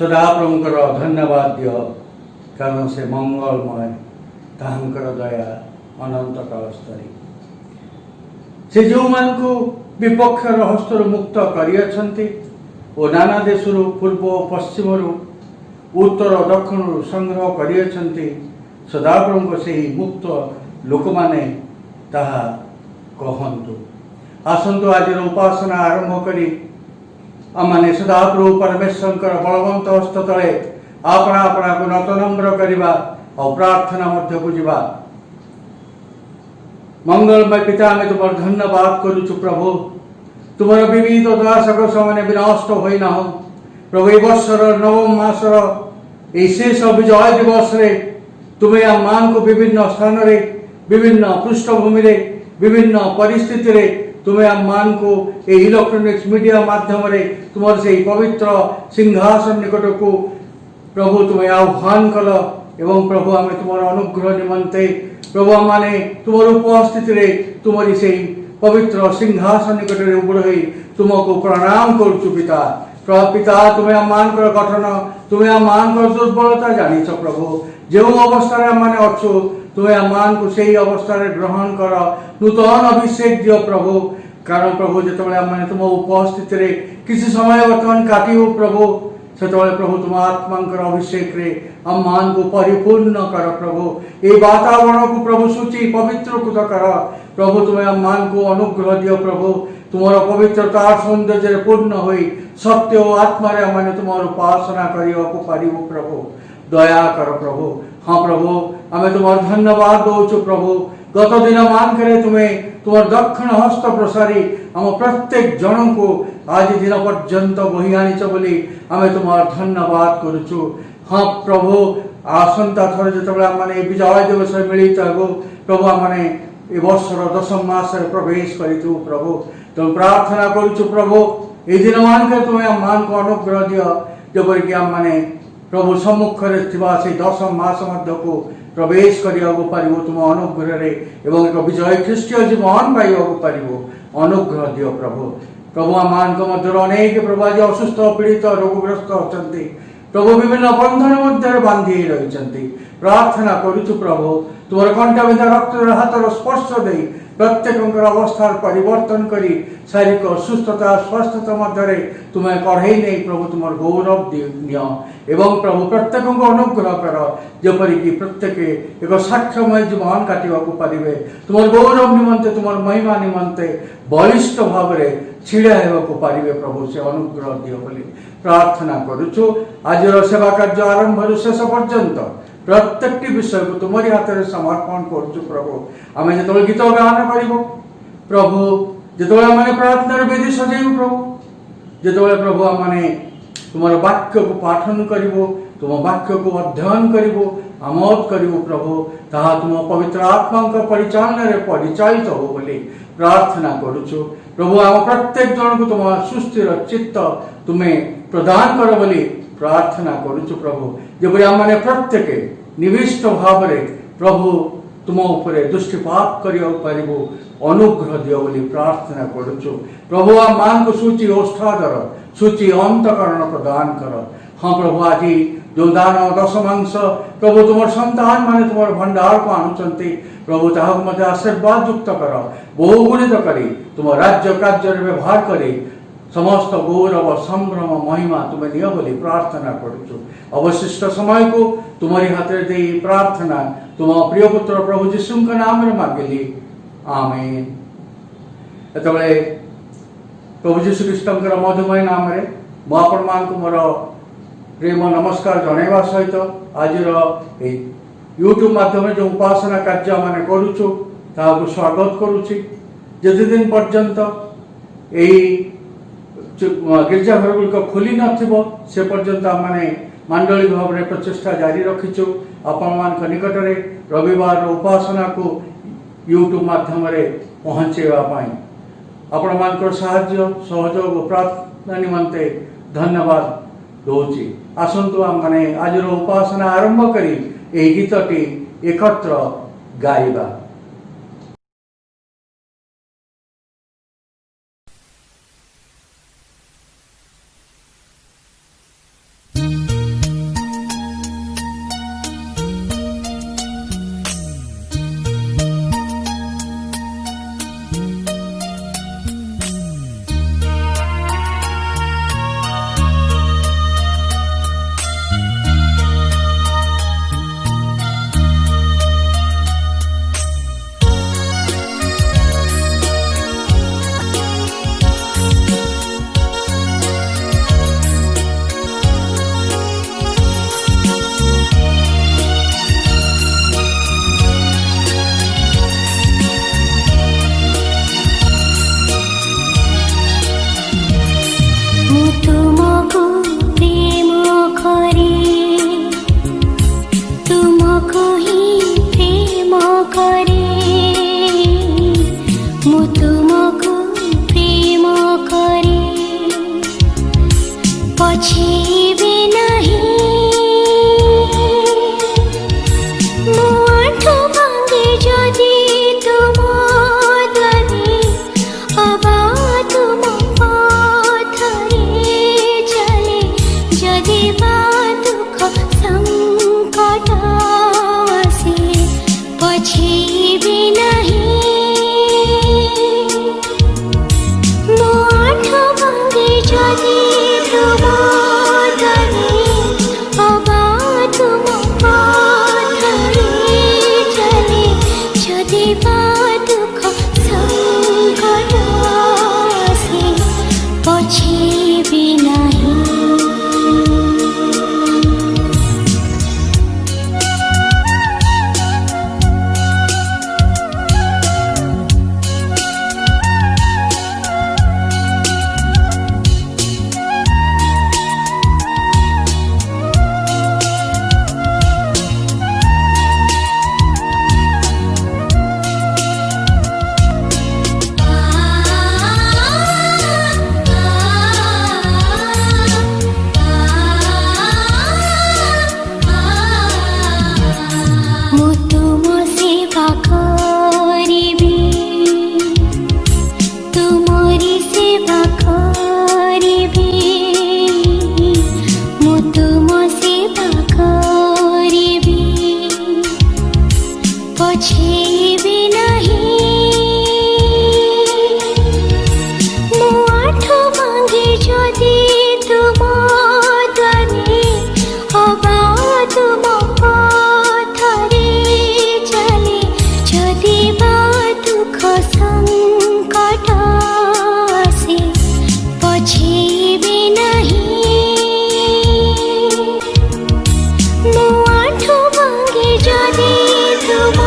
सदाप्रभुंकर धन्यवाद दियो कारण से मंगलमय ताहंकर दया अनंत कालस्तरी से जो मान को विपक्षर हस्तर मुक्त करियछंती ओ नाना देशरू पूर्व पश्चिमरू उत्तर दक्षिण संग्रह करियछंती सदाप्रभुंक से मुक्त लोक माने ताहा कहंतु आसंतु आज उपासना आरंभ करी आमने सदाप्रभु परमेश्वर बलवंत हस्त तले आपना आपना को नतनम्र करवा और प्रार्थना मध्य को जीवा। मंगलमय पिता आमे तुम धन्यवाद करुचु प्रभु तुम विविध दासक समय विनष्ट होना हो प्रभु वर्षर नवम मासर ये शेष विजय दिवस रे तुम्हें या मान को विभिन्न स्थान रे विभिन्न पृष्ठभूमि रे विभिन्न परिस्थिति रे तुम्हें या मान को इलेक्ट्रॉनिक्स मीडिया माध्यम रे तुम से पवित्र सिंहासन निकट को प्रभु तुम्हें आह्वान कल एवं प्रभु आमे तुम अनुग्रह निमंते प्रभु आने तुम उपस्थिति रे तुमरी से पवित्र सिंहासन निकट रे उबड़ तुमको प्रणाम करुचु पिता पिता तुम्हें मान कर गठन तुम्हें मान कर दुर्बलता जानी प्रभु जो अवस्था मान अच्छु तुम्हें मान को सही अवस्था ग्रहण कर नूतन अभिषेक दियो प्रभु कारण प्रभु जो मैंने तुम उपस्थित रे किसी समय बर्तमान काटो प्रभु से प्रभु तुम आत्मा अभिषेक रे हम मान को परिपूर्ण कर प्रभु ये वातावरण को प्रभु सूची पवित्रकृत कर प्रभु तुम्हें मान को अनुग्रह दियो प्रभु तुम पवित्रता सौंदर्य पूर्ण हुई सत्य और आत्मा रे मैंने तुम उपासना करने प्रभु दया कर प्रभु। हाँ प्रभु आमे तुम धन्यवाद दौचु प्रभु गत दिन मान करे तुम्हें तुम दक्षिण हस्त प्रसारी आम प्रत्येक जन को आज दिन पर्यंत बही आनीच बोली आमे तुम धन्यवाद करुचु। हाँ प्रभु आसंता थर जो मैंने विजय दिवस मिलित हो प्रभु आमने ए वर्षर दशम मास प्रवेश करूँ प्रभु तुम प्रार्थना करुचु प्रभु ये दिन मान कर तुम्हें मान को अनुग्रह दियो जपरिक आम मैंने प्रभु सम्मुखें से दशम मास मध्य को प्रवेश करने तुम अनुग्रह रे एवं एक विजय ख्रीष्टीय जीवन पाइबा अनुग्रह दियो प्रभु प्रभु मान मध्य अनेक प्रभु आज असुस्थ पीड़ित रोगग्रस्त अच्छा प्रभु विभिन्न बंधन मध्य बांधि रही प्रार्थना करुचु प्रभु तुम कंठबिंधा रक्त हाथर स्पर्श दे प्रत्येक अवस्था परिवर्तन करी शारीरिक सुस्थता स्वस्थता मध्य तुम्हें कढ़ई नहीं प्रभु तुम गौरव दियो एवं प्रभु प्रत्येक अनुग्रह कर जपरिक प्रत्येक एक साक्ष्यमय जीवन काटा पारे तुम गौरव निमंते तुम महिमा निमंते बलिष्ठ भाव में छिड़ा होगा पारे प्रभु से अनुग्रह दियो बोली प्रार्थना करुचु। आज सेवा कार्य आरंभ शेष पर्यंत प्रत्येक विषय को तुम्हारी हाथ में समर्पण करुचु प्रभु आम जो गीत गान कर प्रभु जो मैंने प्रार्थना वेदी सजेबू प्रभु जो प्रभु आमने तुम वाक्य को पाठन करूँ तुम वाक्य को अध्ययन करूँ आमोद करूँ प्रभु ताहा तुम पवित्र आत्मा परिचालन परिचालित हो बोली प्रार्थना करुचु प्रभु आम प्रत्येक जन को तुम सुस्थिर चित्त तुम्हें प्रदान कर बोली प्रार्थना करुचु प्रभु जबरी आम मैंने प्रत्येक निविष्ट भाव में प्रभु तुम उपरे दृष्टिपात कर अनुग्रह दियो बोली प्रार्थना करुचु प्रभु आ मान को सूची ओष्ठाधर सूची अंतकरण प्रदान कर। हाँ प्रभु आज जो दान दशमांश प्रभु तुम संतान माने तुम भंडार को आणुचंती प्रभु ताहा मत आशीर्वाद युक्त कर बहुगुणित करी तुम राज्य कार्य व्यवहार करी समस्त गौरव संभ्रम महिमा तुम्हें नियो बोली प्रार्थना करुचु अवशिष्ट समय को तुम्हारी हाथ में दे प्रार्थना तुम प्रिय पुत्र प्रभु जीशु नाम रे मांगिली आमेन। एतबेले प्रभु जीशु ख्रीष्टर मधुमय नाम रे मु आपण मान को मोर प्रेम नमस्कार जनवा सहित आज यूट्यूब माध्यम जो उपासना कार्य मैंने करुचु ताहाको स्वागत करुची जति दिन पर्यंत यही गिरजाघर गुड़िक खोली नथिबो से पर्यंत मैंने मंडली भाव में प्रचेषा जारी रखीचु आपण मान निकट में रविवार उपासना को यूट्यूब माध्यम पहुँचेवाई आपण मान साहाय्य सहयोग प्रार्थना निमंते धन्यवाद दौची आसतु आम मैंने आज उपासना आरंभ करी यही गीतटी एकत्र गाइबा। पछेबे नहीं मो आठ भांगे जदि तुम दरे अबा तुम पाथरे चले जदि बा दुख संकट आसे पछेबे नहीं। पछेबे नहीं मो आठ भांगे जदि तुम दरे अबा तुम पाथरे चले जदि बा दुख संकट आसे पछेबे नहीं मो आठ भांगे जदि तुम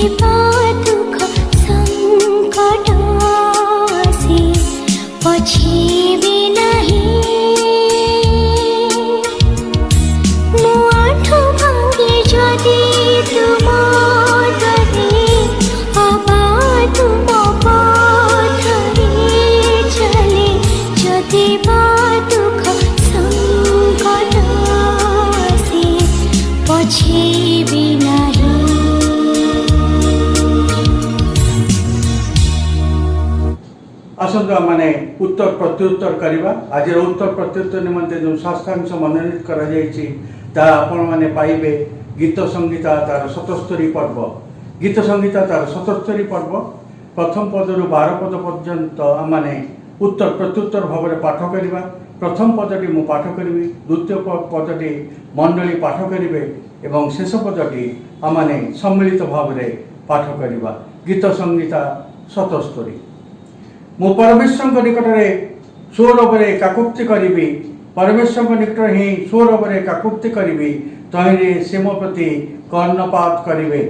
ଯିବା ଦୁଃଖ ସଙ୍କଟ ଆସି ପଛେଇବି ନାହିଁ। ମୋ ଆଣ୍ଠ ଭାଙ୍ଗି ଯଦି ତୁମ ଦରେ ଅବା ତୁମ ପଥରେ ଚାଲେ, ଯଦି ବା ଦୁଃଖ ସଙ୍କଟ ଆସି ପଛେଇବି ନାହିଁ। आसतु आम उत्तर प्रत्युत्तर करवा। आज उत्तर प्रत्युत्तर निमंते जो शास्त्रांश मनोनीत कर पाइबे गीत संगीता तार 77 पर्व। गीत संगीता तार 77 पर्व प्रथम पदरु 12 पद पर्यंत आम उत्तर प्रत्युत्तर भाव में पाठ करवा। प्रथम पदटी मु पाठ करी, द्वितीय पदटी मंडली पाठ करेंगे एवं शेष पदटी आम सम्मिलित भाव में पाठ करवा। गीत संगीता 77। मु परमेश्वर निकट में स्वरवर काकुप्ति करी, परमेश्वर निकट ही स्वरवर काकुप्ति करी, तहिरे से मो प्रति कर्णपात करेंगे।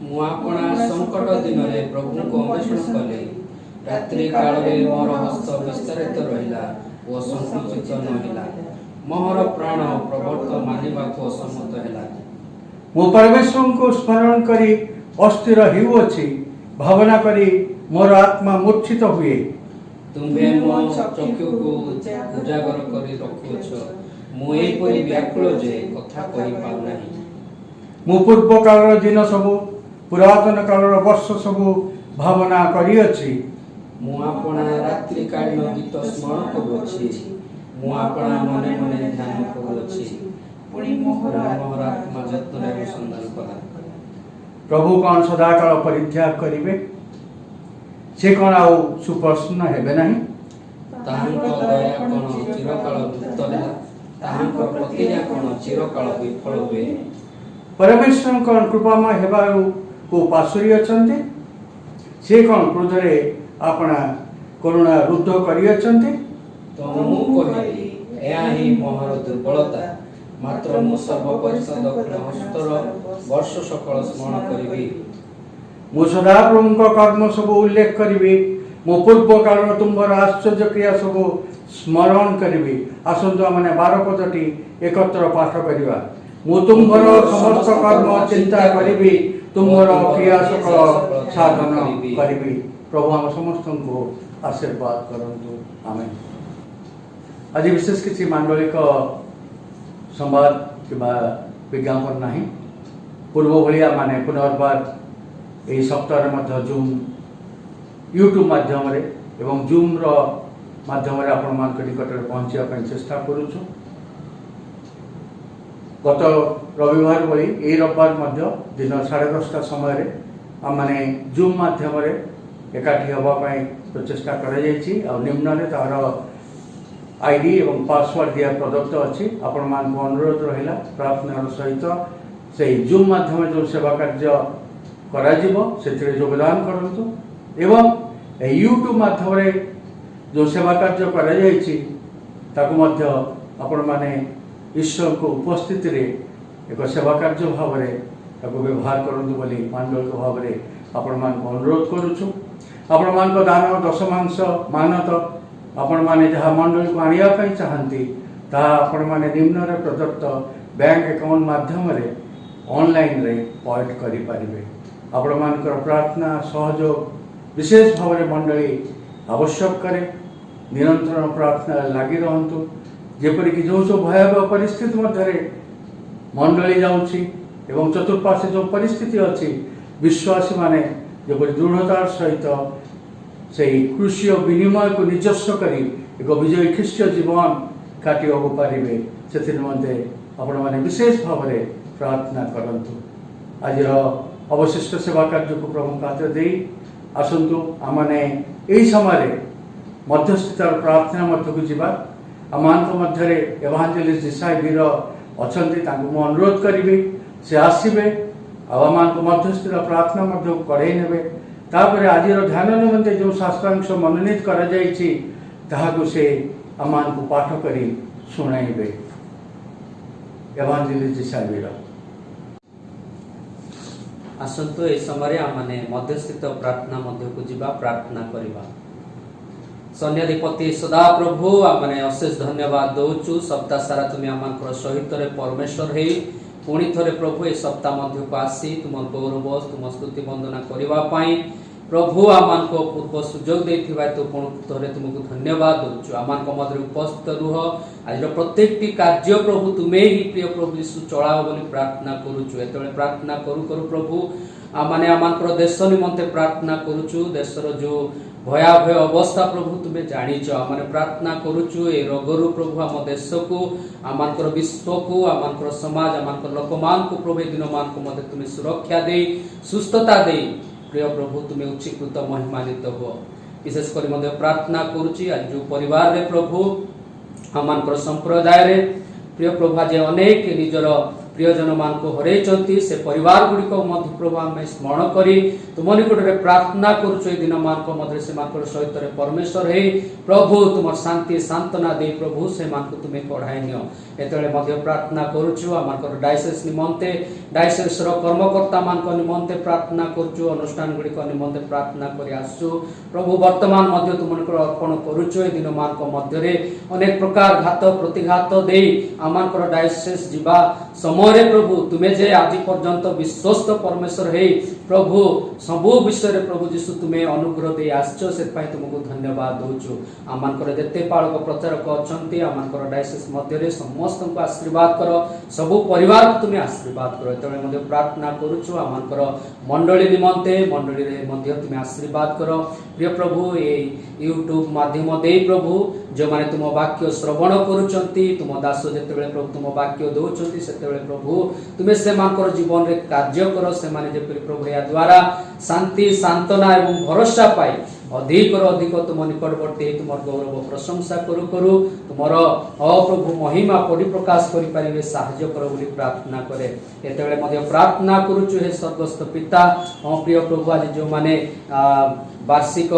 मु आपणा संकट दिन में प्रभु को अन्वेषण कले, रात्रि काल में मोर हस्त विस्तारित रहिला ओ संकुचित नहिला, मोर प्राण प्रवर्त मानिबा को सम्मत हैला। मु परमेश्वर को स्मरण करी अस्थिर हेउछि, भावना करी मोर आत्मा मूर्छित हुए। तुम्हे मो चक्षु को उजागर करी रखुछ, मु एपरि व्याकुल जे कथा कहि पाउ नाही। मु पूर्व काल दिन सबु पुरातन काल वर्ष सबु भावना करिअछि। मु आपणा रात्रि कालीन गीत स्मरण करुछि, मु आपणा मने मने ध्यान करुछि, पुणी मोहर आत्मा जत्न अनुसंधान कला। प्रभु कौन सदाकाल परित्याग करिवे, से कौन आउ सुप्रसन्न हेबे नहीं। ताहांक दया कोन चिरकाल मुक्त होला, ताहांक प्रतिज्ञा कोन चिरकाल विफल हुए। परमेश्वर कौन कृपामय हेबारु को पासुरी अछंते, से कौन क्रोधरे अपना करुणा रुद्ध करी अछंते। तो मु कहि एया ही मोहर दुर्बलता, मात्र मु सर्वपरिषद हस्तर वर्ष सकल स्मरण करिबी। मु सदा प्रभु कर्म सब उल्लेख करी, मो पूर्व काल तुम्हार आश्चर्य क्रिया सब स्मरण करी। आसतु आम 12 पदटी एकत्र पाठ करवा। मु तुम्हार समस्त कर्म चिंता करी, तुम्हार क्रिया सकल साधन करी। प्रभु आम समस्त को आशीर्वाद करंतु, आमेन। आज विशेष किसी मांडलिक संवाद किंवा विज्ञापन नहीं। पूर्व भाया माने पुनर्बार यही सप्ताह जूम यूट्यूब माध्यम एवं जूम माध्यम आपण मान निकट में पहुँचा चेष्टा करुचु। गत रविवार भली यही रविवार दिन 10:30 समय आम मैंने जूम माध्यम एकाठी हाँपाई प्रचेषा कर तार आईडी एवं पासवर्ड दिया प्रदत्त अच्छी। आपण मान अनुरोध रहा प्रार्थनार सहित से जूम माध्यम जो सेवा कार्य से योगदान करंतु एवं यूट्यूब माध्यम जो सेवा कार्य कर ईश्वर को उपस्थिति रे एक सेवा कार्य भाव में व्यवहार करंतु बोली मांडलिक भाव में आपण मान अनुरोध करुचु। आपण मान दान दशमांश मानत आपण माने जहाँ मंडल को आनिया चाहती ताहा आपण माने निम्न रे प्रदत्त बैंक अकाउंट माध्यम रे ऑनलाइन रे पॉइंट करि परिबे। आपण मानकर प्रार्थना सहयोग विशेष भाव में मंडली आवश्यक करे। निरंतर प्रार्थना लगी रहंतु, जेपरिक जो सब भयावह परिस्थिति मध्य मंडली जाउछि एवं चतुर्पार्श्वे जो परिस्थिति अच्छी विश्वासी माने जेपरि दृढ़तार सहित से कृषि विनिमय को निजस्व करी एक विजयी ख्रीष्ट जीवन काटिया पारे से निमंते आपण माने विशेष भाव में प्रार्थना करंतु। आज अवशिष्ट सेवा कार्य को प्रभु हाथ दे आसतु आमने यही समय मध्यस्थितार प्रार्थना मध्य को जीवा। आम मध्य एवांजेलिस्ट जिसाई वीर अच्छा मु अनुरोध करी से आसबे आम मध्यस्थित प्रार्थना कड़े ने तापर आज ध्यान निमंते जो शास्त्रांश मनोनीत कर से आम को पाठ करी शुणाइबे। एवांजेलिस्ट जिसाई वीर आसंतु ए समय आमने मध्यस्थित प्रार्थना मध्य को जीवा प्रार्थना करवा। सैन्याधिपति सदा प्रभु आमने अशेष धन्यवाद दौचु सप्ताह सारा तुम्हें आम सहित परमेश्वर है पुणी थे प्रभु ए सप्ताह मध्य को आसी तुम गौरव तुम स्तुति वंदना करने प्रभु आमान को पूर्व सुजोग देथिबा तो पुणी तुमको धन्यवाद दौचु आम मध्य उपस्थित रुह आज प्रत्येक कार्य प्रभु तुम्हें ही प्रिय प्रभु यीशु चलाओ बोली प्रार्थना करुचु एत प्रार्थना करू करू प्रभु आमाने आमानकर देश निमंते प्रार्थना करुचु देशर जो भयाभय अवस्था प्रभु तुम्हें जानिच आमने प्रार्थना करुचु ए रोगरु प्रभु आम देश को आमानकर विश्व को आमानकर समाज आमानकर लोक मान को प्रभु दिन मान को मध्य तुम्हें सुरक्षा दे सुस्थता दे प्रिय प्रभु तुम्हें उच्चीकृत महिमानित हो विशेष कर मध्य प्रार्थना करुची आज जो परिवार रे प्रभु आमानकर संप्रदाय रे प्रिय प्रभु आज अनेक निजर प्रियजन मान को हरई से परिवार गुड़िक मध्य प्रभु आम स्मरण करी तुम निकट में प्रार्थना करुचु दिन मान को मध्य से सहित परमेश्वर हे प्रभु तुम शांति सांत्वना दे प्रभु से मान को तुम्हें कढ़ाई नियो एतले मध्य प्रार्थना करुचु आमर डायसेस निमंते डायसेस कर्मकर्ता मान निमंते प्रार्थना करुचु अनुष्ठान गुड़िक निमंते प्रार्थना करि आसु प्रभु वर्तमान मध्य तुम अर्पण करुचु दिन मान को मध्य अनेक प्रकार घात प्रतिघात दे आमर डायसेस जीवा समय प्रभु तुम्हें जे आज पर्यंत विश्वस्त परमेश्वर है प्रभु सबु विषय रे प्रभु जीशु तुम्हें अनुग्रह दे आसचो से तुमको धन्यवाद दौचु आमर जिते पालक प्रचारक अच्छा आमर डायसेस मध्य समस्त को आशीर्वाद कर सबु परिवार को तुम्हें आशीर्वाद कर एत प्रार्थना करुचु आमर मंडली निमंते मंडली रे मध्य तुम्हें आशीर्वाद कर प्रिय प्रभु ये यूट्यूब माध्यम दे प्रभु जो माने तुम वाक्य श्रवण करुचंती तुम दास जिते प्रभु तुम वाक्य दौरान से प्रभु तुम्हें से जीवन रे कार्य कर से प्रभु या द्वारा शांति सांत्वना एवं भरोसा पाई अधिक अधिक तुम निकटवर्ती तुम गौरव प्रशंसा करू करू तुम प्रभु महिमा परिप्रकाश करें साहाय्य कर बोली प्रार्थना करे एत प्रार्थना करुचु हे स्वर्गस्थ पिता प्रिय प्रभु आज जो माने वार्षिक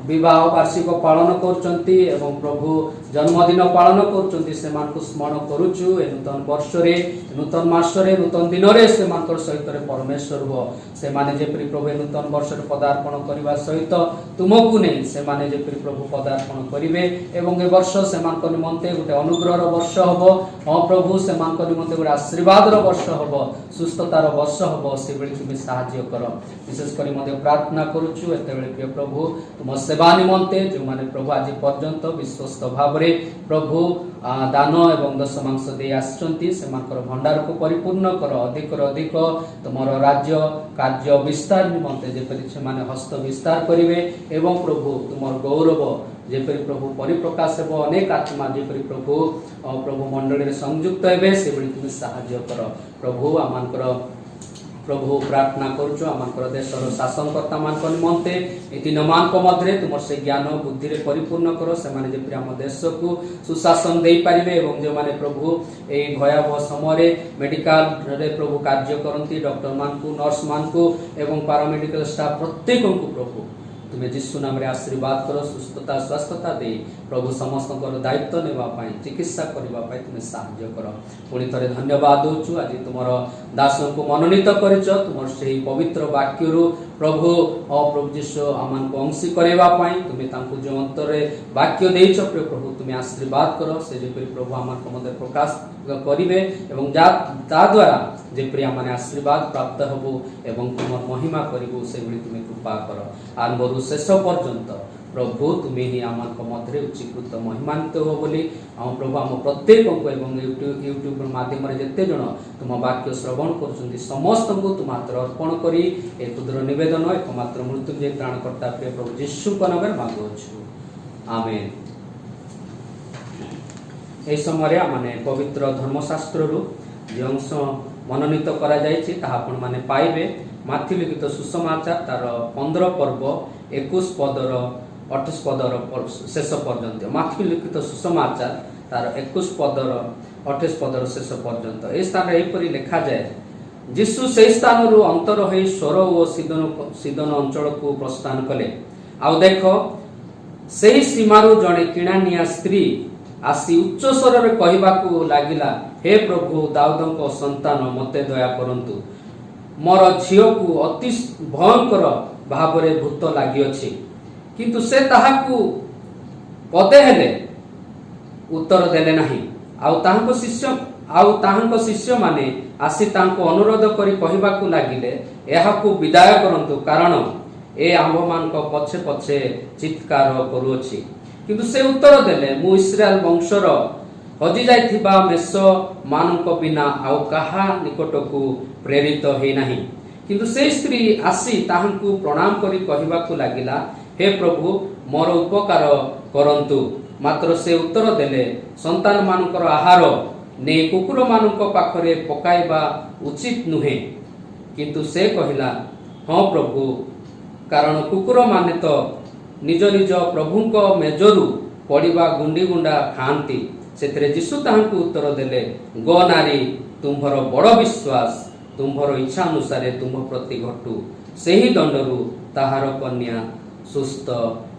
विवाह वार्षिक पालन करचंती एवं प्रभु जन्मदिन पालन करचंती से मान को स्मरण करुचु नूतन वर्ष रे नूतन मास रे नूतन दिन रे से मान सहित परमेश्वर हो से माने जे प्रभु नूतन वर्ष रे पदार्पण करबा सहित तुमको नहीं से माने जे प्रभु पदार्पण करिवे एवं ए वर्ष से मान को निमंते गोटे अनुग्रहर वर्ष हबो प्रभु से मान को निमंते गोटे आशीर्वादर वर्ष हबो सुस्थतार वर्ष हबो से बेली तुम सहाय्य कर विशेष करी मध्य प्रार्थना करुचु एते बेले प्रिय प्रभु तुम सेवा निमंते जो माने प्रभु आज पर्यंत विश्वस्त भाव रे प्रभु दान एवं दशमांश दे आछंती से मानकर भंडार को परिपूर्ण कर अधिक तुमर राज्य कार्य विस्तार निमंते जेपरि से माने हस्त विस्तार करिवे एवं प्रभु तुमर गौरव जेपरि प्रभु परिप्रकाश हेबो अनेक आत्मा जेपरि प्रभु प्रभु मंडली रे संयुक्त हेबे से बळी तुम सहाय्य कर प्रभु आमानकर प्रभु प्रार्थना करुचु आमर देशर शासनकर्ता मान निमंते दिन मान मध्य तुम से ज्ञान बुद्धि रे परिपूर्ण कर से माने जेपरि आम देश को सुशासन दे पारिबे एवं जो माने प्रभु ए भयावह समय मेडिकल रे प्रभु कार्य करती डॉक्टर मान को नर्स मान को एवं पैरामेडिकल स्टाफ प्रत्येक को प्रभु तुम्हें जीशु नाम रे आशीर्वाद करो सुस्थता स्वस्थता दे प्रभु समस्त दायित्व नेबा पाई चिकित्सा करबा पाई तुम्हें सहाय्य कर पुणी थे धन्यवाद दौचु आज तुमर दास को मनोनीत करिच तुमर से पवित्र वाक्य प्रभु प्रभु जीशु आमान को अंशी करबा पाई तुम्हें तांको जो अंतर रे वाक्य देइछ प्रभु तुम्हें आशीर्वाद कर से जेपरि प्रभु आमान को मध्य प्रकाश करिवे एवं ता द्वारा जेपरि आमाने आशीर्वाद प्राप्त हबो एवं तुमर महिमा करिवो से भली तुम्हें कृपा कर आरंभरु शेष पर्यंत प्रभु तुम्हें ही आम मध्य उच्चीकृत महिमान्वित हो बोली आम प्रभु आम प्रत्येक को एवं यूट्यूब माध्यम जिते जन तुम वाक्य श्रवण कर समस्त को तुम हाथ अर्पण कर एक क्षुद्र निवेदन एकमात्र मृत्युंजय त्राणकर्ता प्रिय प्रभु जीशु नाम मांगुछु आमेन। ए समय माने पवित्र धर्मशास्त्र जो अंश मनोनीत करा जायछि ताहा आपण माने पाइबे माथि लिखित सुसमाचार तार 15 पर्व 21 पदर 28 पदर शेष पर्यंत माथि लिखित सुसमाचार तार 21 पदर 28 पदर शेष पर्यंत ए स्थान एपरि लिखा जाए जीशु से स्थान रु अंतर होई स्वर और सीदन अंचल को प्रस्थान कले आउ देख सेही सीमारु जणे किणानिया स्त्री आसी उच्च स्वर रे कहबाकू लागिला हे प्रभु दाऊदक संतान मते दया करंतु मोर झील को अति भयंकर भाव में भूत लगी किंतु से ताहाकू पदे हेले उत्तर देले नहीं। आउ शिष्य माने आसी तांको अनुरोध करी कहिबाकू लागिले एहाकू विदाय करंतु कारण ए आम्भमानक पछे पछे चित्कार करूअछि। किंतु से उत्तर देले मु इस्राएल वंशर हजि जाइथिबा मेष मानक बिना आउ काहा निकटकू प्रेरित हे नाही। किंतु से स्त्री आसी ताहांकू प्रणाम करी कहिबाकू लागिला हे प्रभु मोर उपकार करंतु। मात्र से उत्तर देले संतान मानकर आहार ने कुकुर मानक पाखरे पकाइबा उचित नुहे। किंतु से कहिला हाँ प्रभु कारण कुकुर माने तो निज निज प्रभुंक मेजरू पड़िबा गुंडी गुंडा खाआंती। सेतरे यीशु ताहांकू उत्तर देले गो नारी तुम्भर बड़ विश्वास तुम्भर इच्छा अनुसार तुम प्रति घटू सेही दंडरू ताहार कन्या सुस्थ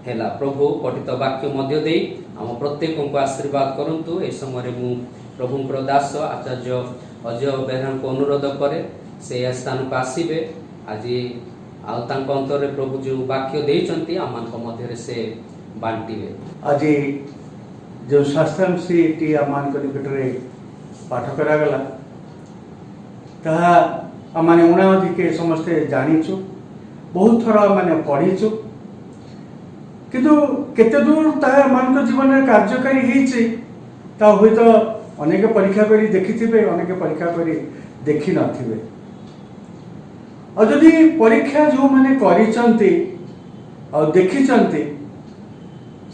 हेला। प्रभु पठित वाक्य मध्य दे आम प्रत्येक को आशीर्वाद करंतु। ए समय मु प्रभुंकर दास आचार्य अजय बेहरा को अनुरोध करे से स्थान को आसीबे आज आउ अंतर प्रभु जो वाक्य देइचंती आमान मध्य से बांटीबे। आज जो शास्त्रांशी टी आमान को निकटरे पाठ करागला ताहा आमाने उणाधिके समस्ते जानिछु बहुत थर माने पढ़ीछु किंतु केते दूर ताहा मान जीवन में कार्यकारी हेछि ता होय तो अनेक परीक्षा करी देखिथिबे अनेक परीक्षा करी देखि नथिबे। और जदि परीक्षा जो माने करिचंती और देखिचंती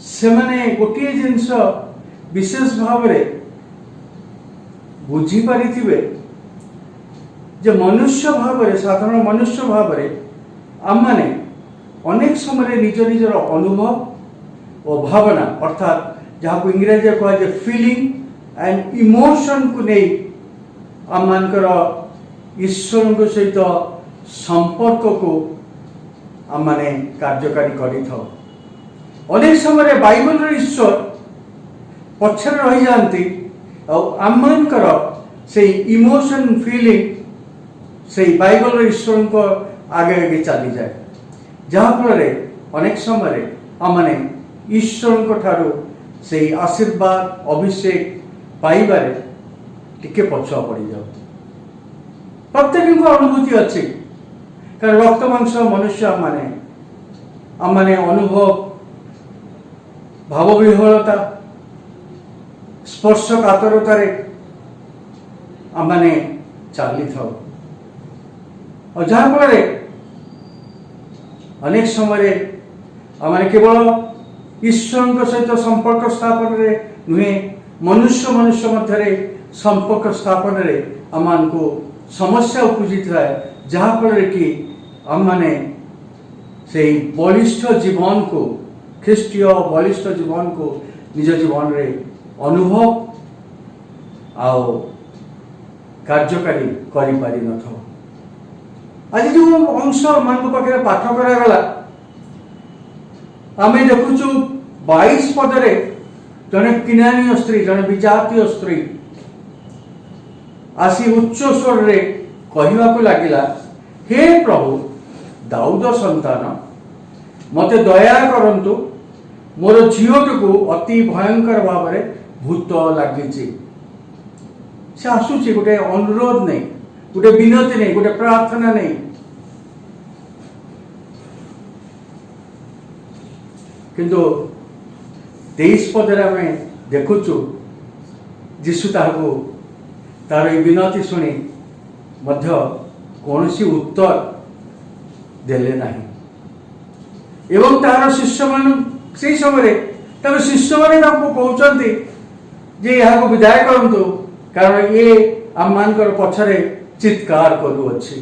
से माने गोटे जिंस विशेष भाव रे बुझी पारिथिबे जे मनुष्य भाव रे साधारण मनुष्य भाव रे आम माने अनेक समय निज निजर अनुभव और भावना अर्थात जहाँ को इंग्रजी कह जाए फीलिंग एंड इमोशन को नहीं आम मानकर ईश्वर सहित संपर्क को आम माने कार्यकारी करि थाओ। अनेक समय बाइबल ईश्वर पछरे रही जाती और आम मानकर से इमोशन फीलिंग से बाइबल ईश्वर को आगे आगे चली जाए जहाँ फल अनेक समय आमने ईश्वर को ठारू से आशीर्वाद अभिषेक पाइबारे टिके पछुआ पड़ी जाओ। प्रत्येक अनुभूति अच्छी कारण रक्त मांस मनुष्य आमने अनुभव भाव विह्वलता स्पर्श कातरतारे आमने चली था और जहाँ फल अनेक समय आमने केवल ईश्वर सहित संपर्क स्थापन रे नुहे मनुष्य मनुष्य मध्य संपर्क स्थापन रे आमान को समस्या उपजी था जहाँ फल कि आम माने से बलिष्ठ जीवन को ख्रीष्टीय बलिष्ठ जीवन को निज जीवन रे अनुभव आओ कार्यकारी करि पारि न था। आज जो अंश मान पाखे पाठ करागला आम देखुचु 22 पदरे जड़े किनानीय स्त्री जड़े विजातीय स्त्री आसी उच्च स्वर रे कहवा को लगिला हे प्रभु दाऊद संतान मते दया करंतु मोर झीलटी को अति भयंकर भाव में भूत लगी से आसूची गोटे अनुरोध नहीं गोटे विनती नहीं गोटे प्रार्थना नहीं किंतु 23 पदरे आम देखुचु जीशु ताहाको तार विनती शुणी मध्य कौनसी उत्तर देले नहीं एवं तार शिष्य मान से समय तार शिष्य मैंने कहते जे यहाँ विदाय करंतु कारण ये आम मान पछरे चित्कार करुअछि।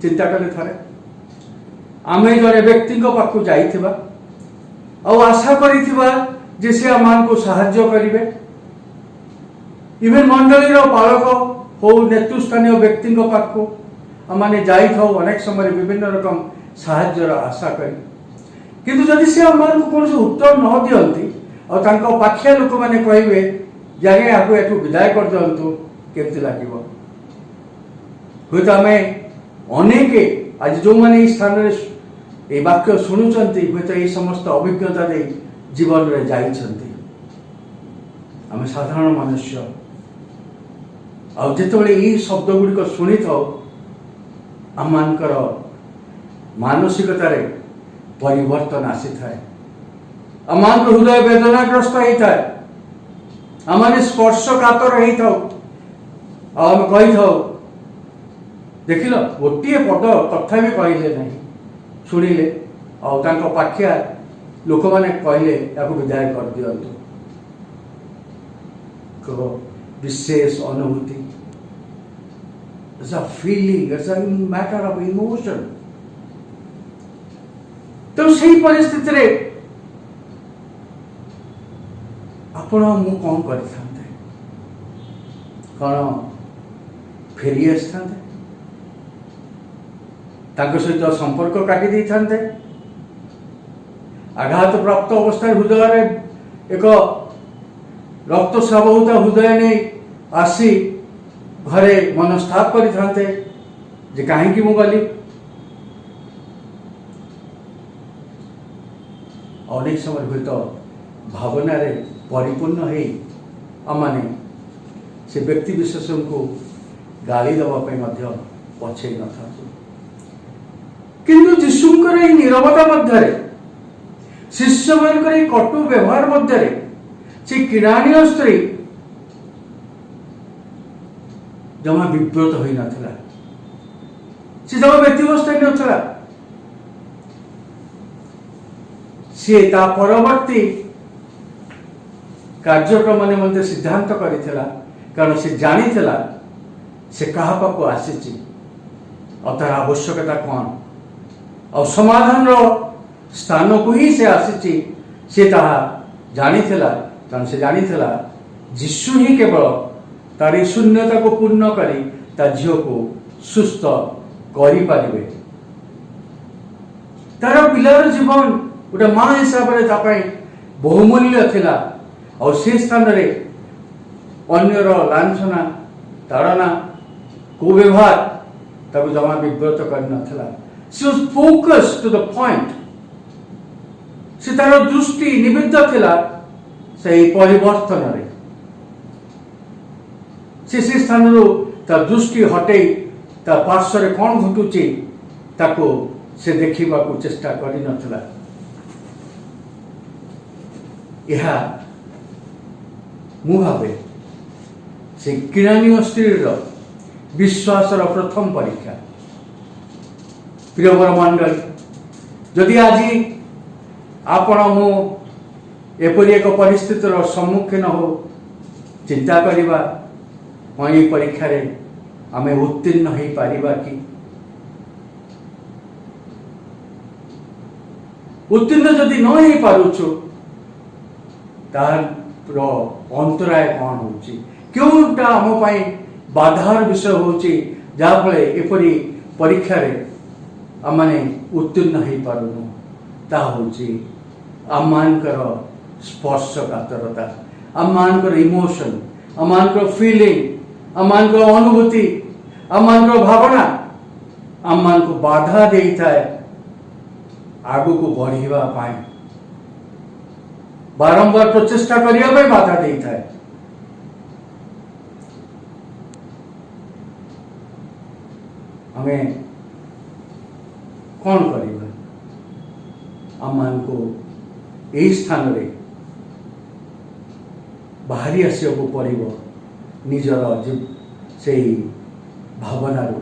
चिंता कले थरे आमे जड़े व्यक्ति पाखु जाइथिबा और आशा करिथिबा जे से आमान को साहाय्य करिवे इवेन मंडली पालक हो नेतृस्थानीय व्यक्ति पाखु आमाने जाई थाउ अनेक समय विभिन्न रकम साहाय्यर आशा करी किंतु जदि से आमान को कौन उत्तर न दियंती और तांको पाखिया लोक माने कहिबे जागे आपको एठू विदाय कर दियंतु केमती लागिबो हुए तो आम अनेक आज जो मैंने स्थान ये वाक्य शुणुंट हुए तो ये समस्त अभिज्ञता दे जीवन में जाइछन्ति आम साधारण मनुष्य आते ये शब्द गुड़िक शुणी था आम मानकर मानसिकतार परिवर्तन आसी थाए आम हृदय वेदनाग्रस्त होता है आम स्पर्शकातर होता आम कही था देख लो गोटे पद कथा भी कहले ना शुणिले पाखिया लोक मैंने कहले या विदाय कर दिंतु विशेष अनुभूति It's a feeling, it's a matter of emotion. तो सही परिस्थिति रे आपण मु कौन करते कौन फेरी आसते सहित संपर्क काटी दे था आघात प्राप्त अवस्था हृदय एक रक्तस्राव होता हृदय नहीं आसी घरे मनस्ताप करते जे कहीं मु गली अनेक समय हुए तो भावना रे परिपूर्ण आमने से व्यक्ति विशेष को गाली दवाई पछे न था किंतु जीशुंकर ये नीरवता मध्य शिष्य मान कटु व्यवहार मध्य से किराणी स्त्री जमा विव्रत हो नाला से जमा व्यतिव्यस्त हो नाला सी ता परवर्ती कार्यक्रम ने मत सिद्धांत करिथिला कारण से जानी थिला से कहा पाको आसी और तार आवश्यकता कौन और समाधान रो स्थान को ही से आसी से ताहा जानी थिला कारण से जानी थिला यीशु ही केवल तारी शून्यता को पूर्ण करी ता झील को सुस्थ करि पारिबे तार पिलार जीवन गोटे माँ हिसाब से बहुमूल्य थिला और से स्थान रे अन्यर लांछना ताड़ना कुव्यवहार ताको जमा विव्रत कर नथिला she was focused to the point से तार दृष्टि निबिद्ध थिला सही परिवर्तन रे से स्थान रो ता दृष्टि हटे ता पार्श्व रे कौन घटुची ताको से देखिबा को चेष्टा करि नथिला यह मु भावे से किराणी स्त्री विश्वासर प्रथम परीक्षा प्रियवर मंडल जदि आज आपण मु एपरी एक परिस्थितिर सम्मुखीन हो चिंता करिबा ये परीक्षा रे आमे उत्तीर्ण हो पारिबा कि उत्तीर्ण जदि न हो पारुछु तार अंतराय कौन होची क्योंटा आम बाधार विषय होची जहाँफल एपरी परीक्षा रे आम माने उत्तीर्ण हो पारुनु ता होची आम मानकर स्पर्शकातरता आम मानकर इमोशन आम मानकर फीलिंग आम मानकर अनुभूति आम मानकर भावना आम मान को बाधा देई थाए आगु को बढ़िबा पाए बारंबार प्रचेष्टा करने बाधा दे था हमें कौन करिबा आम मान को यही स्थान रे बाहरी आसिया को पड़ो निजर से भावना रो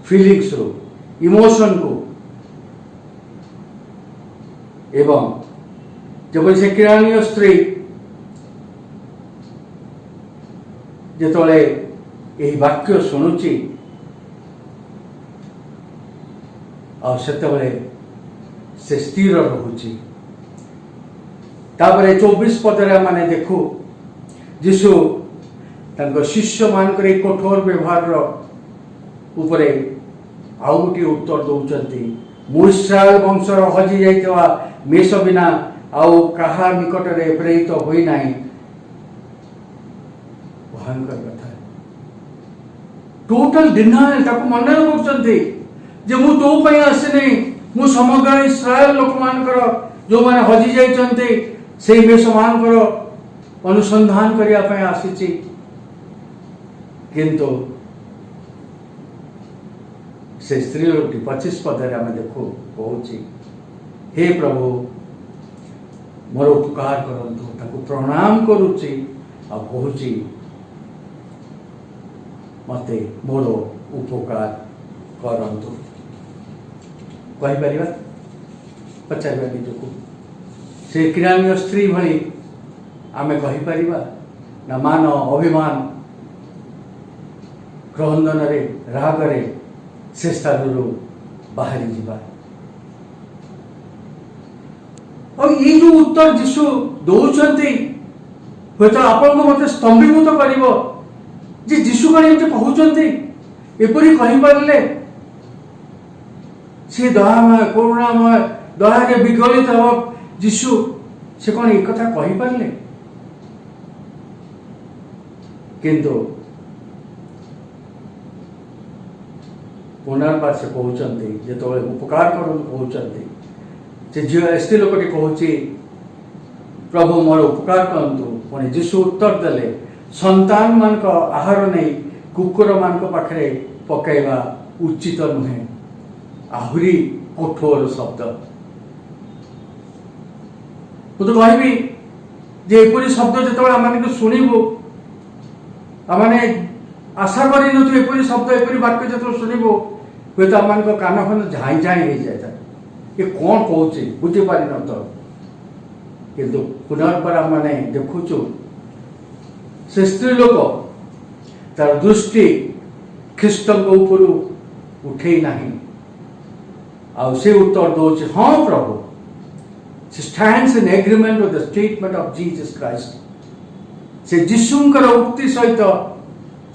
फीलिंग्स रो इमोशन को एवं जब से किराणी स्त्री जिते यही वाक्य शुणुची से स्थिर रोची तापरे 24 पदरे माने देखू यीशु तांको शिष्य मान करे कठोर व्यवहार उपरे आउ गोटे उत्तर दौरान मु इस्राएल वंशर हजि जाइतवा मेष बिना आउ कहा निकट रे प्रेरित होई नाही भयंकर कथा टोटल डिनायल ताको मना करछन्ते जे मु तो पई आसिनी मु समग्र इस्राएल लोक मानकर जो माने हजि जाइछन्ते सेई मेष मानकर अनुसंधान करिया पई आसीछि किंतु से स्त्री लोकटी 25 पदरे आम देखु कहूँ हे प्रभु मोर उपकार करंतु ताको प्रणाम करुची आ कहूँ मते मोर उपकार करंतु कहि परिबा पचारिबा निजको से किरानी स्त्री भली आमे कहि परिबा ना मान अभिमान क्रंदन रे राग रे से स्थान बाहरी जीवा और ये जो उत्तर जीशु दौरान हूँ तो आपण को मत स्तंभीभूत कर जीशु कौन एमती कहते एपरी कहींपारे से दयामय करुणामय दया विगलित हम जीशु से कौन एक कथा कहींपारे किंतु पुनर्बार से कहते जो उपकार कहते से झील स्त्री लोकटी कहूँ प्रभु मोर उपकार करतु पुणी जीशु उत्तर देले संतान मान आहार नहीं कुकुर मान पाखे पकड़ा उचित नुहे आहरी कठोर शब्द मुझे कहबी जे एपरी शब्द जो आम शुणु आम आशा कर शब्द एपरी वाक्य जो शुणु हूँ तो आम कान खान झाई झाई हो जाए ये कौन कहूँ बुझीपार न तो किंतु पुनर्बार मैंने देखुचु से स्त्री लोक तार दृष्टि ख्रीस्ट ऊपर उठे ना आउ से उत्तर दौर हाँ प्रभु she stands in agreement with the statement of Jesus Christ से जीशुंकर उक्ति सहित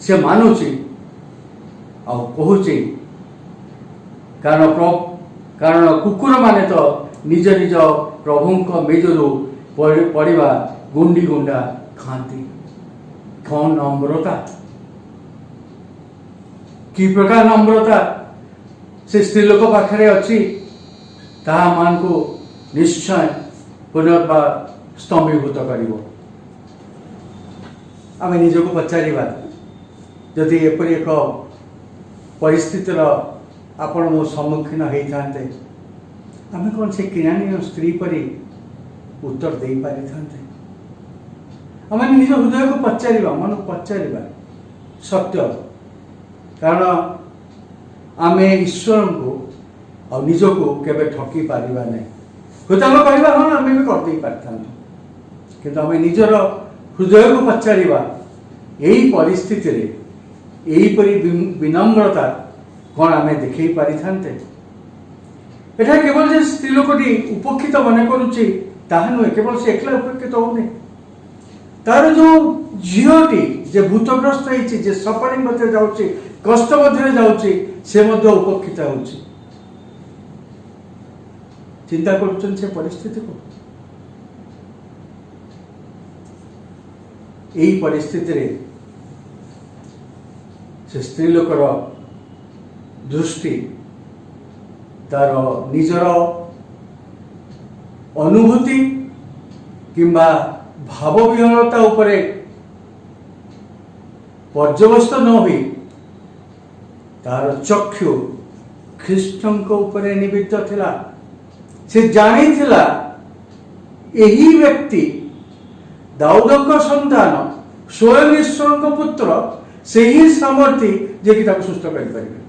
से मानुची आ कहूची कारण कुकुर माने तो निज निज प्रभु मेजरू पड़ा गुंडी गुंडा खाती कौन नम्रता कि प्रकार नम्रता से स्त्री लोक पाखे अच्छी ताहा मान को निश्चय पुनर्बार स्तंभीभूत कर आम निजक पचार जदि एपरी एक परिस्थितिर आपण मो सम्मुखीन होता आम कौन से किरानी स्त्री परी उत्तर दे पारि था आम निज हृदय को पचार मन को पचार सत्य कारण आम ईश्वर को निजको केवे ठकी पारिबा नहीं हूँ तो आम कह हाँ आम भी करदे पारि किंतु आम निजर हृदय को पचार यही परिस्थिति रे यहीपरी विनम्रता कौन आम देखई पारि थांते एटा केवल जे स्त्री लोकटी उपेक्षित मन करुच्ची ताहा नुहे केवल से एकला उपेक्षित होने तार जो झीटी जे भूतग्रस्त होती जे सफरिंग मध्य जाऊँगी कष्ट मध्य जाऊँगी से मध्य उपेक्षित होउची चिंता करुछन से परिस्थिति को यही परिस्थिति रे से स्त्री लोकर दृष्टि तार निजर अनुभूति किंबा भाव विहलता उपरे पर्यवस्त न हुई तार चक्षु ख्रीष्टंक उपरे निबिद्ध थिला से जानी थिला यही व्यक्ति दाऊदक संतान स्वयं ईश्वर पुत्र से ही सामर्थ्य जे कि ताको सुस्थ कर पारिबे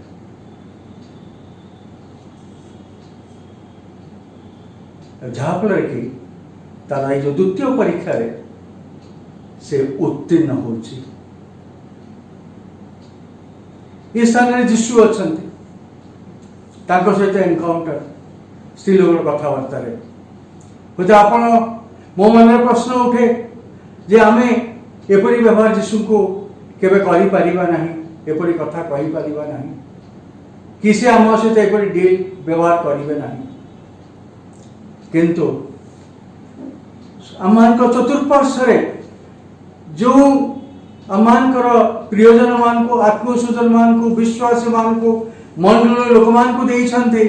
जहाँफल कि तार जो द्वितीय परीक्षा रे से उत्तीर्ण होची ये स्थान जीशु अच्छा सहित एनकाउंटर स्त्री लोक कथबार्ता हूँ आपण मो मन प्रश्न उठे जे आम एपरी व्यवहार जीशु को केवे करि परिबा नहीं एपरी कथा कहि परिबा नहीं कि से आम सहित एपरी डील व्यवहार करिवे नहीं किंतु आम चतुर्पार्श्व जो आमମାନଙ୍କର ପ୍ରିୟଜନ ମାନଙ୍କୁ ଆତ୍ମୀୟ ସ୍ୱଜନ ମାନଙ୍କୁ ବିଶ୍ୱାସୀ ମାନଙ୍କୁ ମଣ୍ଡଳର ଲୋକମାନଙ୍କୁ ଦେଇଛନ୍ତି।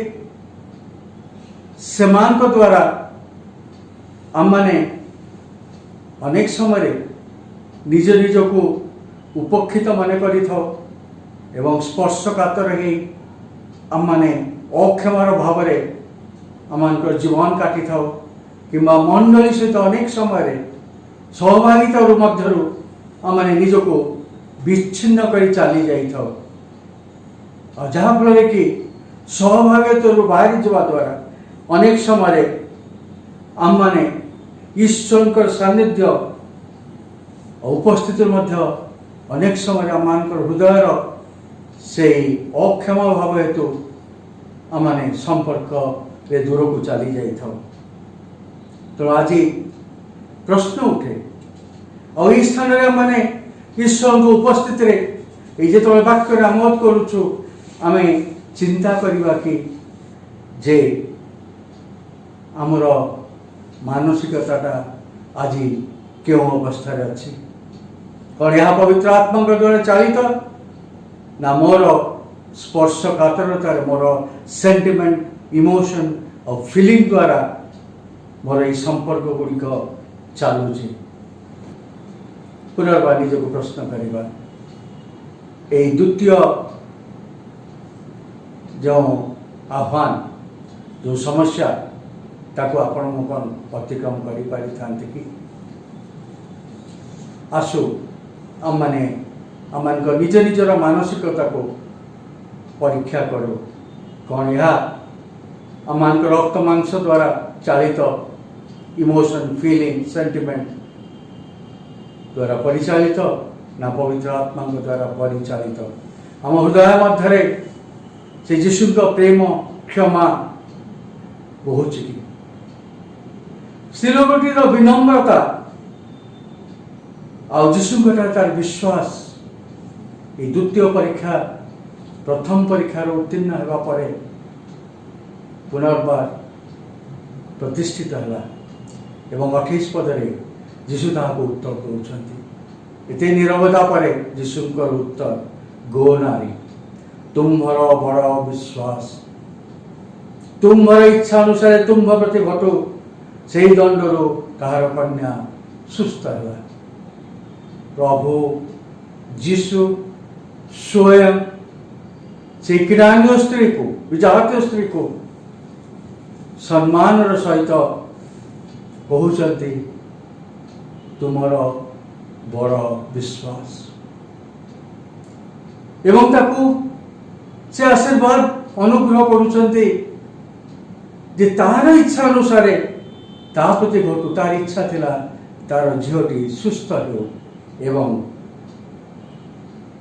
ସେମାନଙ୍କ ଦ୍ୱାରା ଆମମାନେ ଅନେକ ସମୟରେ ନିଜ ନିଜକୁ ଉପେକ୍ଷିତ ମନେ କରିଥାଉ ଏବଂ ସ୍ପର୍ଶକାତର ହେଇ ଆମମାନେ ଅକ୍ଷମାର ଭାବରେ ଆମମାନଙ୍କର ଜୀବନ କାଟିଥାଉ କିମ୍ବା ମଣ୍ଡଳୀ ସହିତ ଅନେକ ସମୟରେ ସହଭାଗିତାରୁ ମଧ୍ୟରୁ ଆମମାନେ ନିଜକୁ ବିଚ୍ଛିନ୍ନ କରି ଚାଲି ଯାଇଥାଉ। ଆଉ ଯାହାଫଳରେ କି ସହଭାଗିତାରୁ ବାହାରି ଯିବା ଦ୍ୱାରା ଅନେକ ସମୟରେ ଆମମାନେ ଈଶ୍ୱରଙ୍କର ସାନ୍ନିଧ୍ୟ ଉପସ୍ଥିତିରେ ମଧ୍ୟ ଅନେକ ସମୟରେ ଆମମାନଙ୍କର ହୃଦୟର ସେଇ ଅକ୍ଷମା ଭାବ ହେତୁ ଆମମାନେ ସମ୍ପର୍କରେ ଦୂରକୁ ଚାଲି ଯାଇଥାଉ। ତେଣୁ ଆଜି ପ୍ରଶ୍ନ ଉଠେ, ଆଉ ଏହି ସ୍ଥାନରେ ଆମମାନେ ଈଶ୍ୱରଙ୍କ ଉପସ୍ଥିତିରେ ଏଇ ଯେତେବେଳେ ବାକ୍ୟରେ ଆମୋଦ କରୁଛୁ ଆମେ ଚିନ୍ତା କରିବା କି ଯେ ଆମର ମାନସିକତାଟା ଆଜି କେଉଁ ଅବସ୍ଥାରେ ଅଛି? କ'ଣ ଏହା ପବିତ୍ର ଆତ୍ମାଙ୍କ ଦ୍ୱାରା ଚାଳିତ, ନା ମୋର ସ୍ପର୍ଶକାତରତାରେ ମୋର ସେଣ୍ଟିମେଣ୍ଟ ଇମୋସନ୍ ଆଉ ଫିଲିଂ ଦ୍ୱାରା ମୋର ଏହି ସମ୍ପର୍କ ଗୁଡ଼ିକ ଚାଲୁଛି? ପୁନର୍ବାର ନିଜକୁ ପ୍ରଶ୍ନ କରିବା। ଏହି ଦ୍ୱିତୀୟ ଯେଉଁ ଆହ୍ୱାନ, ଯେଉଁ ସମସ୍ୟା, ତାକୁ ଆପଣ ମୁଁ କ'ଣ ଅତିକ୍ରମ କରିପାରିଥାନ୍ତେ କି? ଆସୁ ଆମମାନେ ଆମମାନଙ୍କ ନିଜ ନିଜର ମାନସିକତାକୁ ପରୀକ୍ଷା କରୁ। କ'ଣ ଏହା ଆମମାନଙ୍କ ରକ୍ତ ମାଂସ ଦ୍ୱାରା ଚାଳିତ ଇମୋସନ୍, ଫିଲିଂ, ସେଣ୍ଟିମେଣ୍ଟ ଦ୍ୱାରା ପରିଚାଳିତ, ନା ପବିତ୍ର ଆତ୍ମାଙ୍କ ଦ୍ୱାରା ପରିଚାଳିତ? ଆମ ହୃଦୟ ମଧ୍ୟରେ ସେ ଯୀଶୁଙ୍କ ପ୍ରେମ, କ୍ଷମା ବହୁଛି କି? ସ୍ତ୍ରୀ ଲୋକଟିର ବିନମ୍ରତା ଆଉ ଯୀଶୁଙ୍କଠାରେ ତାର ବିଶ୍ୱାସ, এই দ্বিতীয় পরীক্ষা প্রথম পরীক্ষার উত্তীর্ণ ହେବା ପରେ পুনর্বার ପ୍ରତିଷ୍ଠିତ ହେଲା ଏବଂ 28 ପଦରେ ଯୀଶୁ ତାହାକୁ ଉତ୍ତର ଦେଉଛନ୍ତି। ଏତେ ନିରବତା ପରେ ଯୀଶୁଙ୍କର ଉତ୍ତର, ଗୋ ନାରୀ, ତୁମ୍ଭର ବଡ଼ ବିଶ୍ୱାସ, ତୁମ୍ଭର ଇଚ୍ଛା ଅନୁସାରେ ତୁମ୍ଭ ପ୍ରତି ଘଟୁ। ସେହି ଦଣ୍ଡରୁ ତାହାର କନ୍ୟା ସୁସ୍ଥ ହେଲା। ପ୍ରଭୁ ଯୀଶୁ ସ୍ୱୟଂ ସେହି କିରାନୀୟ ସ୍ତ୍ରୀକୁ, ବିଜାତୀୟ ସ୍ତ୍ରୀକୁ ସମ୍ମାନର ସହିତ କହୁଛନ୍ତି, ତୁମର ବଡ଼ ବିଶ୍ୱାସ, ଏବଂ ତାକୁ ସେ ଆଶୀର୍ବାଦ ଅନୁଗ୍ରହ କରୁଛନ୍ତି ଯେ ତାହାର ଇଚ୍ଛା ଅନୁସାରେ ତା ପ୍ରତି ଘଟୁ। ତାର ଇଚ୍ଛା ଥିଲା ତାର ଝିଅଟି ସୁସ୍ଥ ହେଉ ଏବଂ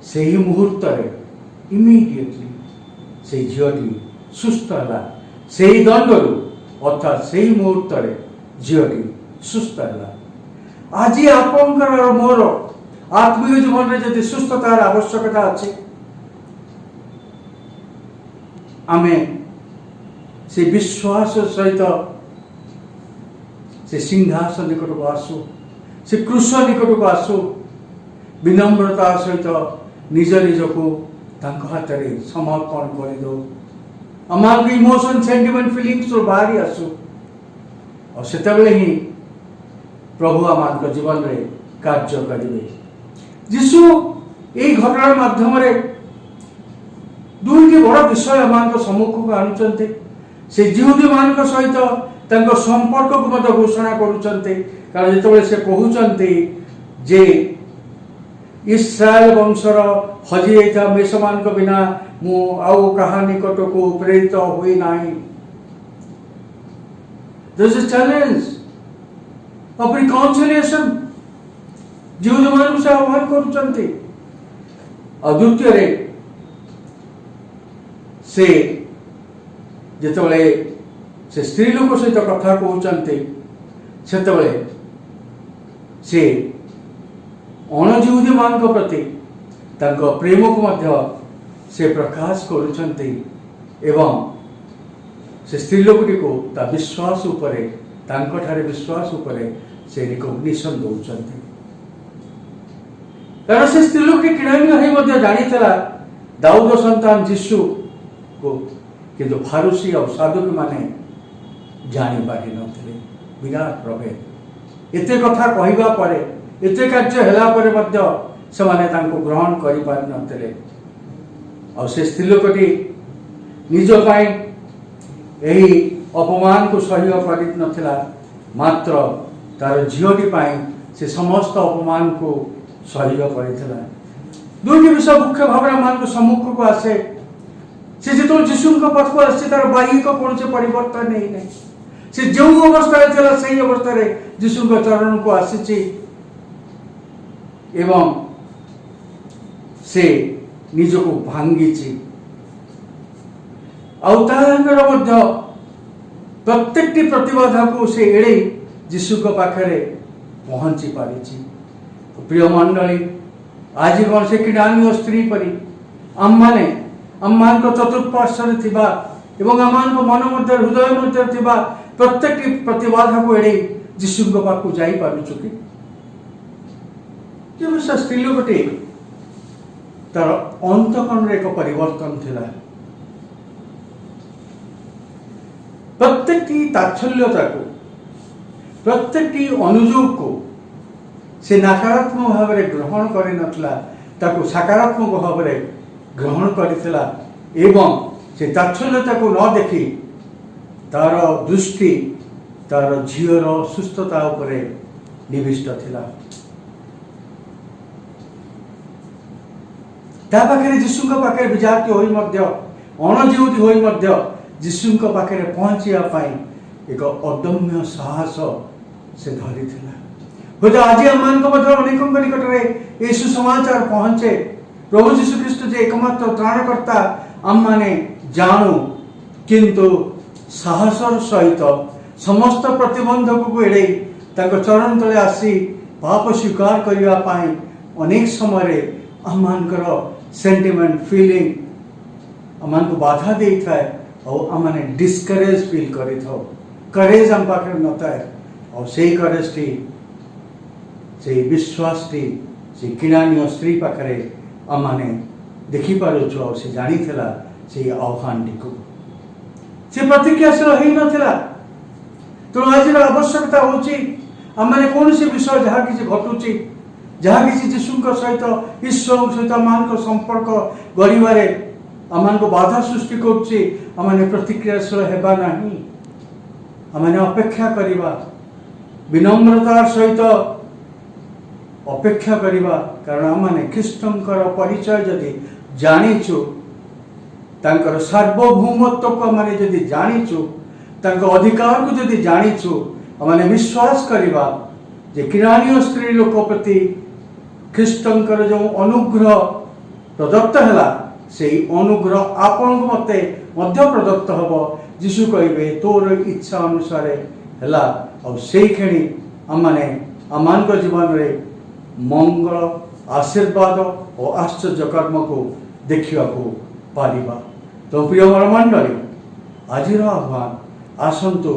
ସେହି ମୁହୂର୍ତ୍ତରେ ଇମିଡିଏଟଲି ସେହି ଝିଅଟି ସୁସ୍ଥ ହେଲା। ସେହି ଦଣ୍ଡରୁ ଅର୍ଥାତ୍ ସେହି ମୁହୂର୍ତ୍ତରେ ଝିଅଟି ସୁସ୍ଥ ହେଲା। ଆଜି ଆପଣଙ୍କର ମୋର ଆତ୍ମୀୟ ଜୀବନରେ ଯଦି ସୁସ୍ଥତାର ଆବଶ୍ୟକତା ଅଛି, ଆମେ ସେ ବିଶ୍ୱାସ ସହିତ ସେ ସିଂହାସନ ନିକଟକୁ ଆସୁ, ସେ କୃଷ ନିକଟକୁ ଆସୁ, ବିନମ୍ରତା ସହିତ ନିଜ ନିଜକୁ ତାଙ୍କ ହାତରେ ସମର୍ପଣ କରିଦେଉ। ଆମମାନଙ୍କ ଇମୋସନ୍, ସେଣ୍ଟିମେଣ୍ଟ, ଫିଲିଙ୍ଗସରୁ ବାହାରି ଆସୁ। ଆଉ ସେତେବେଳେ ହିଁ ପ୍ରଭୁ ଆମମାନଙ୍କ ଜୀବନରେ କାର୍ଯ୍ୟ କରିବେ। ଯୀଶୁ ଏହି ଘଟଣା ମାଧ୍ୟମରେ ଦୁଇଟି ବଡ଼ ବିଷୟ ଆମମାନଙ୍କ ସମ୍ମୁଖକୁ ଆଣୁଛନ୍ତି। ସେ ଜିହୁଦୀମାନଙ୍କ ସହିତ ତାଙ୍କ ସମ୍ପର୍କକୁ ମଧ୍ୟ ଘୋଷଣା କରୁଛନ୍ତି। କାରଣ ଯେତେବେଳେ ସେ କହୁଛନ୍ତି ଯେ ଇସ୍ରାଏଲ ବଂଶର ହଜିଯାଇଥିବା ମେଷମାନଙ୍କ ବିନା ମୁଁ ଆଉ କାହା ନିକଟକୁ ପ୍ରେରିତ ହୋଇନାହିଁ। There is a challenge of reconciliation. ଜିହୁଦୀମାନଙ୍କୁ ସେ ଆହ୍ୱାନ କରୁଛନ୍ତି। ଆଉ ଦ୍ୱିତୀୟରେ ସେ ଯେତେବେଳେ ସେ ସ୍ତ୍ରୀ ଲୋକ ସହିତ କଥା କହୁଛନ୍ତି, ସେତେବେଳେ ସେ ଅଣଜିହୁଦୀମାନଙ୍କ ପ୍ରତି ତାଙ୍କ ପ୍ରେମକୁ ମଧ୍ୟ ସେ ପ୍ରକାଶ କରୁଛନ୍ତି ଏବଂ ସେ ସ୍ତ୍ରୀ ଲୋକଟିକୁ ତା ବିଶ୍ୱାସ ଉପରେ, ତାଙ୍କଠାରେ ବିଶ୍ୱାସ ଉପରେ ସେ ରିକଗ୍ନିସନ୍ ଦେଉଛନ୍ତି। कारण से स्त्री लोक किणानी जानी दाऊद सन्तान जीशु को किंतु फारूसी और साधुकी माने जानी पारि नथिले। विराट प्रभेद। एते कथा कहवा पर एते कार्य हैला पर मध्य से माने तांको ग्रहण करि पारि नथिले। और से स्त्री लोकटी निज पाई एही अपमान को सह्य करि नथिला, मात्र तार झीओटी पाई से समस्त अपमान को सह्य करिथिला। दुईटी विषय मुख्य भाव मान सम्मुख को आसे। से जो जीशु पाखक आसे तार बाह्यिक कौन परिवर्तन नहीं ना। से जो अवस्था से अवस्था जीशु चरण को आसी एवं से निज को भांगी प्रत्येक प्रतिबाधा को से एड़े जीशु पाखे पहुंची पारी। प्रिय मंडली, आज कौन से किणानी स्त्री परी आम चतुर्पार्श्वर एवं आम मन मध्य हृदय मध्य प्रत्येक प्रतिबाधा को एड़े जीशु पाखु जाई पारुछु कि? स्त्री लोकटी तार अंतकरण एक परिवर्तन थिला। प्रत्येक ताच्छल्यता को प्रत्येक अनुयोग को से नकारात्मक भाव में ग्रहण कर नथिला, ताको सकारात्मक भाव में ग्रहण करथिला एवं से ताच्छल्यता को न देखी तार दृष्टि तार झीर सुस्थता उपरे निविष्ट थिला। ता पाखे जीशु पाखे विजातीय होई मध्य अणजीवती होई मध्य जीशु पाखे पहुंचा एक अदम्य साहस से धरी थिला। हूँ आज आम अनेक निकट में ये सुसमाचार पहुंचे। प्रभु जीशु ख्रीष्ट जे एकमात्र त्राणकर्ता आम माने जानू, किंतु साहसर सहित समस्त प्रतिबंधक को एड़े चरण तले आसी पाप स्वीकार करने अनेक समय आमर सेंटिमेंट फीलिंग आम को बाधा दे थाए और आम डिस्करेज फील करेज आम पाखे न थाए। और से करेज टी से विश्वास टी से किणानी स्त्री पाखे आम देखिपारुछु और से जानी थिला से आह्वान टी को से प्रतिक्रियाशील हो नाला। तो आज आवश्यकता होची आम कौन से विषय जहाँ किसी घटुची जहाँ किसी जीशु सहित ईश्वर सहित आम संपर्क गढ़वे आम को बाधा सृष्टि करें प्रतिक्रियाशील हेबा नहीं। आम अपेक्षा करवा विनम्रतार सहित अपेक्षा करवा, कारण आम ख्रीष्टंकर परिचय जदि जानीचु तांकर सार्वभौमत्व को आम जदि जानीचु अधिकार को जदि जानीचु आम विश्वास करवा जे किणानी स्त्री लोक प्रति ख्रीष्टंकर जो अनुग्रह प्रदत्त है से अनुग्रह आपन मते मध्य प्रदत्त हम। जीशु कहे तोर इच्छा अनुसार है और से क्षणी आम जीवन में मंगल आशीर्वाद और आश्चर्य कर्म को देखा पारिबा। तो प्रिय मंडली, आज आह्वान आसतु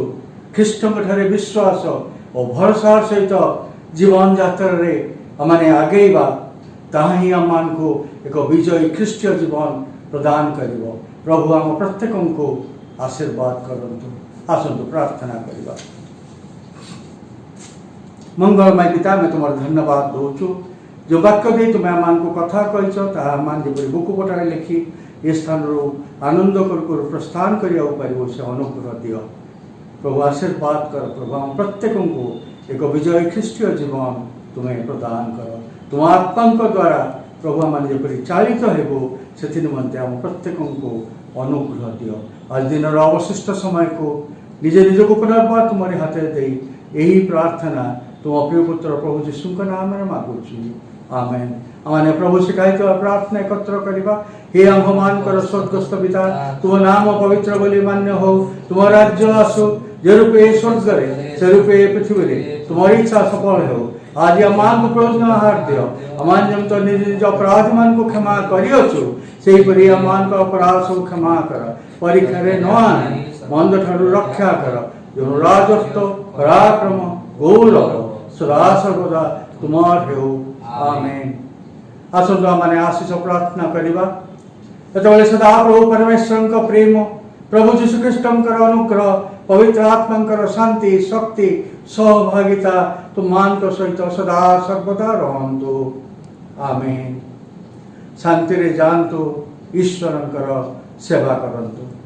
ख्रीष्टंठारे विश्वास और भरोसा सहित जीवन यात्रा रे आमने आगेबा, ताहा ही आम को एक विजयी ख्रीष्टीय जीवन प्रदान करिवो। प्रभु आम प्रत्येक को आशीर्वाद करंतु। आसतु प्रार्थना करिबा। मंगलमय पिता, मैं तुम धन्यवाद दौचु जो वाक्य दे तुम्हें आम को कथा कही बुक पटारे लिखि ये स्थान आनंद कर प्रस्थान कर से अनुग्रह दियो। प्रभु आशीर्वाद कर। प्रभु आम प्रत्येक को एक विजय ख्रीष्टीय जीवन तुम्हें प्रदान कर। तुम आत्मा द्वारा प्रभु आम जपरी चालित हेबो से निमंते आम प्रत्येक को अनुग्रह दियो। आज दिन अवशिष्ट समय को निज निज को पुनर्बार तुम्हारे हाथ दे यही प्रार्थना तुम प्रिय पुत्र प्रभु जीशु नाम में मागुची। आमेन। आम प्रभु शिकायत प्रार्थना एकत्र करवा। हे आम्भमान स्वर्गस्थ पिता, तुम नाम पवित्र बोली मान्य हो, तुम राज्य आसु जे रूपे स्वर्ग से रूपे पृथ्वी तुम्हारी इच्छा सफल हो। आज आम को प्रयोजन आहार दियो। आम जम तो निज निज अपराध मान को क्षमा करियछु सेहीपरि आम अपराध सब क्षमा कर। परीक्षा न आनी मंद ठारू रक्षा कर। जो राजत्व पराक्रम गौरव सदा सर्वदा तुम्हार हो। आमेन। आसतु आमने आशीष प्रार्थना करवा। सेतबेले सदा प्रभु परमेश्वर प्रेम, प्रभु जीशुख्रीष्ट अनुग्रह, पवित्र आत्मा शांति शक्ति सहभागिता तुम सहित सदा सर्वदा रहंतु। आमेन। शांति रे जानतु, ईश्वर सेवा करंतु।